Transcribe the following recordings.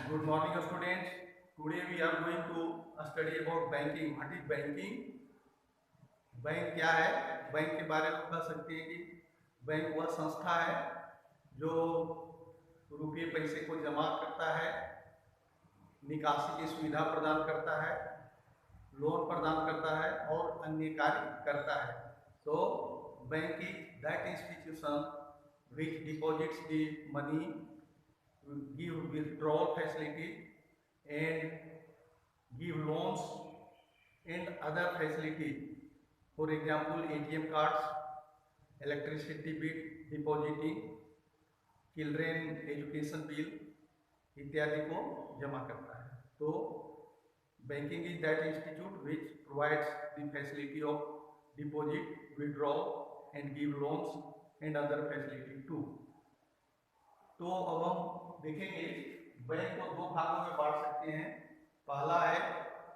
Good morning, students. Today we are going to study about banking. What is banking? Bank क्या है? Bank के बारे में बता सकते हैं कि बैंक वह संस्था है जो रुपये पैसे को जमा करता है, निकासी की सुविधा प्रदान करता है, लोन प्रदान करता है और अन्य कार्य करता है। तो bank is that institution which deposits the money, give withdrawal facility and give loans and other facility. For example, ATM cards, electricity bill depositing, children education bill इत्यादि को जमा करता है। तो banking is that institute which provides the facility of deposit, withdrawal and give loans and other facility to. तो अब हम देखेंगे बैंक को दो भागों में बांट सकते हैं। पहला है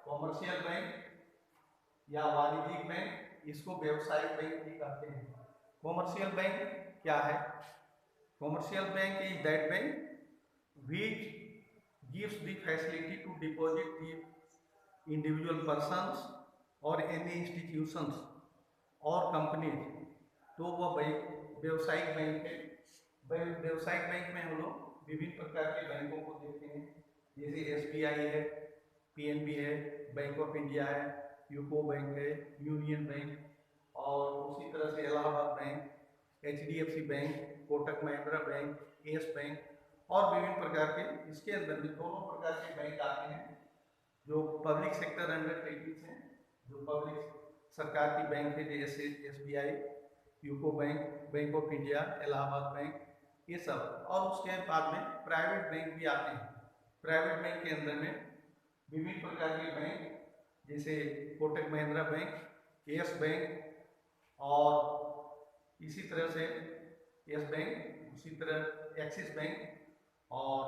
कॉमर्शियल बैंक या वाणिज्यिक बैंक, इसको व्यावसायिक बैंक भी कहते हैं। कॉमर्शियल बैंक क्या है? Commercial bank is that bank which gives the facility to deposit the individual persons or any institutions or companies। तो वह बैंक व्यवसायिक बैंक है। व्यवसायिक बैंक में हम लोग विभिन्न प्रकार के बैंकों को देखते हैं, जैसे SBI है, PNB है, बैंक ऑफ इंडिया है, यूको बैंक है, यूनियन बैंक और उसी तरह से Allahabad bank, HDFC bank, Kotak Mahindra bank, yes bank और विभिन्न प्रकार के। इसके अंदर में दोनों प्रकार के बैंक आते हैं, जो पब्लिक सेक्टर अंडरटेकिंग्स हैं, जो पब्लिक सरकार की बैंक है, जैसे SBI, UCO bank, bank of India, Allahabad bank, ये सब। और उसके बाद में प्राइवेट बैंक भी आते हैं। प्राइवेट बैंक के अंदर में विभिन्न प्रकार के बैंक, जैसे Kotak Mahindra bank, yes bank और इसी तरह से येस बैंक, उसी तरह एक्सिस बैंक और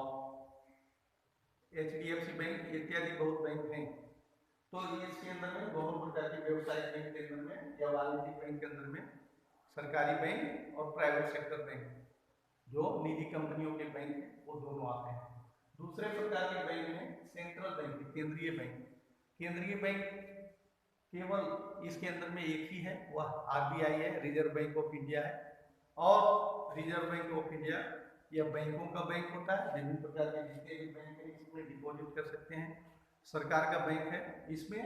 HDFC बैंक इत्यादि बहुत बैंक हैं। तो इसके अंदर में दोनों प्रकार के व्यवसायिक बैंक के अंदर में या वाणिज्यिक बैंक के अंदर में सरकारी बैंक और प्राइवेट सेक्टर बैंक, जो निजी कंपनियों के बैंक हैं, वो दोनों आते हैं। दूसरे प्रकार के बैंक में सेंट्रल बैंक, केंद्रीय बैंक। केंद्रीय बैंक केवल इसके अंदर में एक ही है, वह RBI है, रिजर्व बैंक ऑफ इंडिया है। और रिजर्व बैंक ऑफ इंडिया यह बैंकों का बैंक होता है। विभिन्न प्रकार के जितने भी बैंक हैं इसमें डिपॉजिट कर सकते हैं। सरकार का बैंक है, इसमें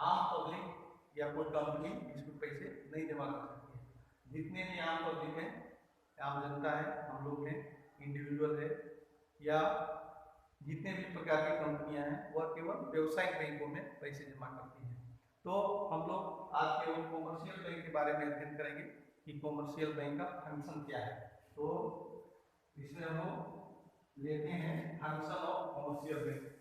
आम पब्लिक या कोई कंपनी इसमें पैसे नहीं जमा कर सकती है। जितने भी आम पब्लिक हैं, आम जनता है, हम लोग हैं, इंडिविजुअल है या जितने भी प्रकार की कंपनियां हैं, वह केवल व्यवसायिक बैंकों में पैसे जमा करती हैं। तो हम लोग आज केवल कॉमर्शियल बैंक के बारे में अध्ययन करेंगे कि कॉमर्शियल बैंक का फंक्शन क्या है। तो इसमें हम लोग लेते हैं फंक्शन ऑफ कॉमर्शियल बैंक।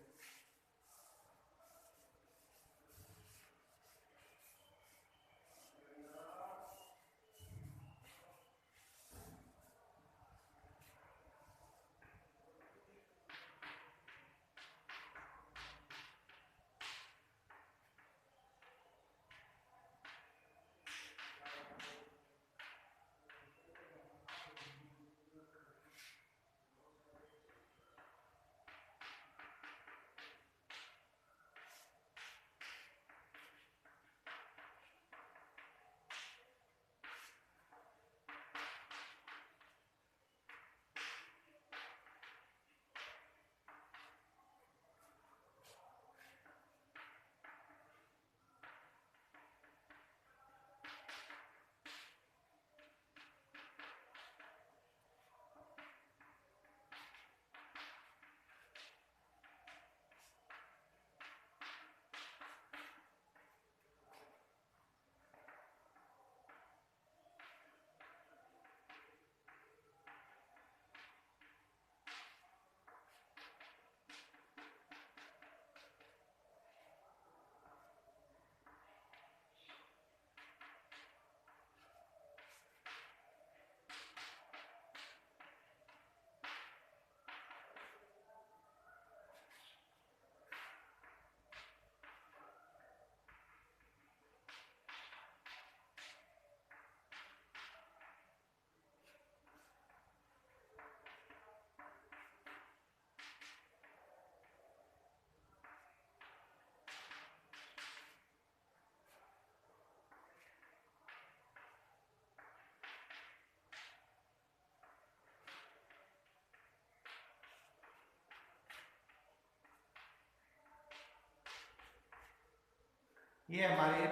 ये हमारे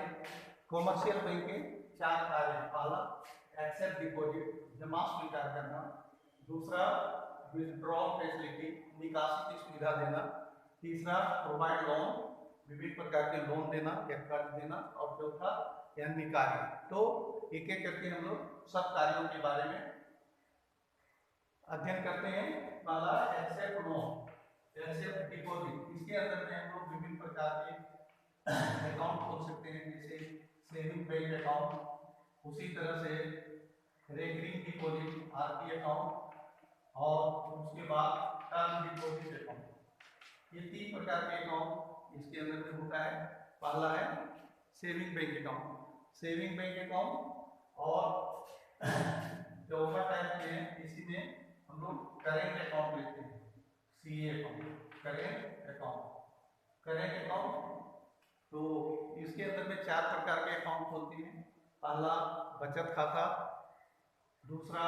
कॉमर्शियल बैंक के 4 कार्य हैं। पहला एक्सेप्ट डिपॉजिट, जमा स्वीकार करना। दूसरा विथड्रॉ फैसिलिटी, निकासी की सुविधा देना। तीसरा प्रोवाइड लोन, विभिन्न प्रकार के लोन देना या कर्ज देना। और चौथा अन्य कार्य। तो एक एक करके हम लोग सब कार्यों के बारे में अध्ययन करते हैं। पहला एक्सेप्ट लोन, एक्सेप्ट डिपॉजिट। इसके अंदर में हम लोग विभिन्न प्रकार के अकाउंट खोल सकते हैं, जैसे सेविंग बैंक अकाउंट, उसी तरह से रेकरिंग डिपॉजिट आरडी अकाउंट, और उसके बाद टर्म डिपॉजिट अकाउंट। ये 3 प्रकार के अकाउंट इसके अंदर में होता है। पहला है saving bank account. Saving bank account और जो ओवर टाइम में इसी में हम लोग करेंट अकाउंट लेते हैं, CA account, current account. Current account तो इसके अंदर में 4 प्रकार के अकाउंट होते हैं। पहला बचत खाता, दूसरा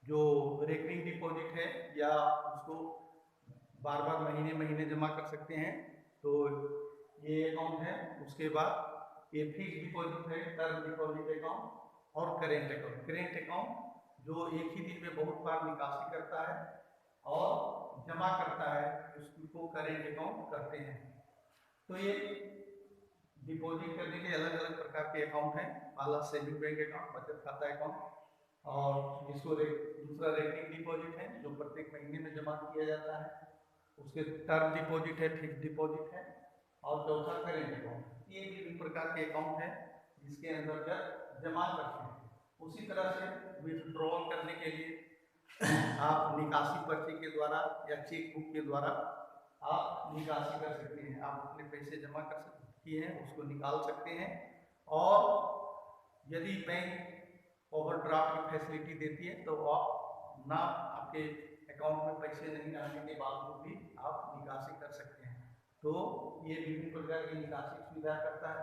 जो रेकरिंग डिपॉजिट है या उसको बार बार महीने महीने जमा कर सकते हैं, तो ये अकाउंट है। उसके बाद ये फिक्स डिपॉजिट है, टर्म डिपॉजिट अकाउंट और करेंट अकाउंट। करेंट अकाउंट जो एक ही दिन में बहुत बार निकासी करता है और जमा करता है, उसको करेंट अकाउंट करते हैं। तो ये डिपॉजिट करने के अलग अलग प्रकार के अकाउंट हैं। पहला सेविंग बैंक अकाउंट, बचत खाता अकाउंट, और जिसको दूसरा रेकरिंग डिपॉजिट है जो प्रत्येक महीने में जमा किया जाता है। उसके टर्म डिपॉजिट है, फिक्स डिपॉजिट है, और चौथा करेंट अकाउंट। ये विभिन्न प्रकार के अकाउंट हैं जिसके अंतर्गत जमा करते हैं। उसी तरह से विथड्रॉल करने के लिए आप निकासी पर्ची के द्वारा या चेक बुक के द्वारा आप निकासी कर सकते हैं। आप अपने पैसे जमा कर सकते हैं, उसको निकाल सकते हैं। और यदि बैंक ओवरड्राफ्ट की फैसिलिटी देती है तो आप ना आपके अकाउंट में पैसे नहीं आने के बावजूद भी आप निकासी कर सकते हैं। तो ये विभिन्न प्रकार की निकासी सुविधा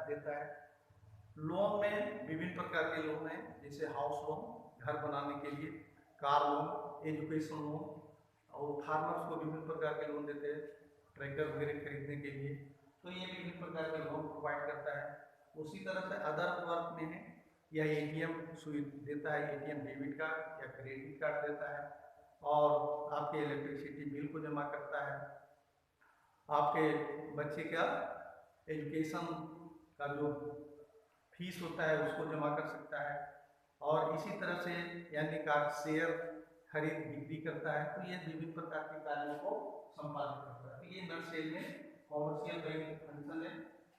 देता है। लोन में विभिन्न प्रकार के लोन हैं, जैसे हाउस लोन, घर बनाने के लिए, कार लोन, एजुकेशन लोन, और फार्मर्स को विभिन्न प्रकार के लोन देते हैं, ट्रैक्टर वगैरह खरीदने के लिए। तो ये विभिन्न प्रकार के लोन प्रोवाइड करता है। उसी तरह से अदर वर्क में है, या एटीएम देता है, एटीएम डेबिट कार्ड या क्रेडिट कार्ड देता है, और आपके इलेक्ट्रिसिटी बिल को जमा करता है। आपके बच्चे का एजुकेशन का जो फीस होता है उसको जमा कर सकता है। और इसी तरह से यानी कार्ड शेयर खरीद बिक्री करता है। तो ये विभिन्न प्रकार के कार्यों को संपादित करता है। तो ये नटशेल में कॉमर्शियल बैंक फंक्शन है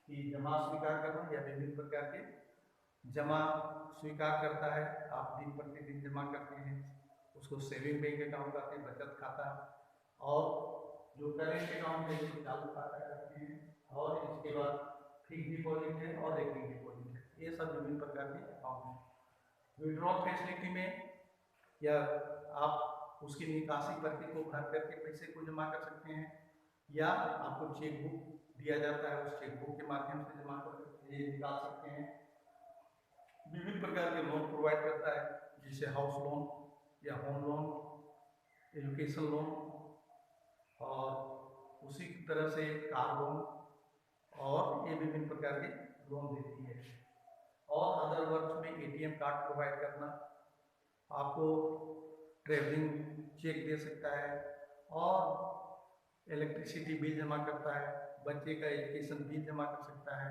कि जमा स्वीकार करना या विभिन्न प्रकार के जमा स्वीकार करता है। आप दिन प्रतिदिन जमा करते हैं, उसको सेविंग बैंक अकाउंट कहते हैं, बचत खाता। और जो करेंट अकाउंट है उसको चालू खाता करते हैं, और इसके बाद फिक्स डिपॉजिट है और रेकरिंग डिपॉजिट है। ये सब विभिन्न प्रकार के अकाउंट हैं। विड्रॉल फैसिलिटी में या आप उसकी निकासी पर्ची को भर करके पैसे को जमा कर सकते हैं, या आपको चेक बुक दिया जाता है, उस चेक बुक के माध्यम से जमा कर निकाल सकते हैं। विभिन्न प्रकार के लोन प्रोवाइड करता है, जैसे हाउस लोन या होम लोन, एजुकेशन लोन, और उसी तरह से कार लोन, और ये विभिन्न प्रकार के लोन देती है। और अदर वर्क में एटीएम कार्ड प्रोवाइड करना, आपको ट्रैवलिंग चेक दे सकता है, और इलेक्ट्रिसिटी बिल जमा करता है, बच्चे का एजुकेशन बिल जमा कर सकता है,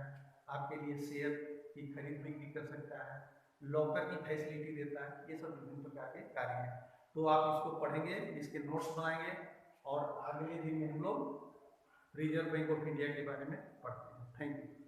आपके लिए शेयर की खरीद बिक्री कर सकता है, लॉकर की फैसिलिटी देता है। ये सब विभिन्न प्रकार के कार्य हैं। तो आप इसको पढ़ेंगे, इसके नोट्स बनाएंगे, और अगले दिन में हम लोग रिजर्व बैंक ऑफ इंडिया के बारे में पढ़ते हैं। Thank you.